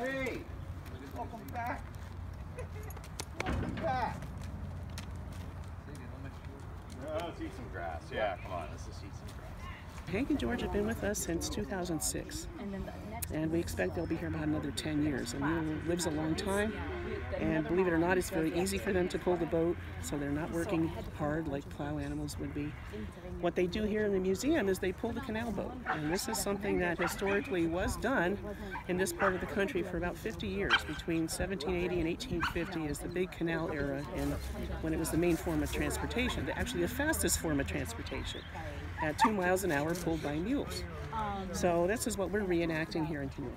Hey, welcome back. Welcome back. Let's eat some grass. Yeah, come on, let's just eat some grass. Hank and George have been with us since 2006, and we expect they'll be here about another 10 years. A mule lives a long time, and believe it or not, it's very easy for them to pull the boat, so they're not working hard like plow animals would be. What they do here in the museum is they pull the canal boat, and this is something that historically was done in this part of the country for about 50 years. Between 1780 and 1850 is the big canal era, and when it was the main form of transportation, actually the fastest form of transportation, at 2 miles an hour, pulled by mules. So this is what we're reenacting here in Canal.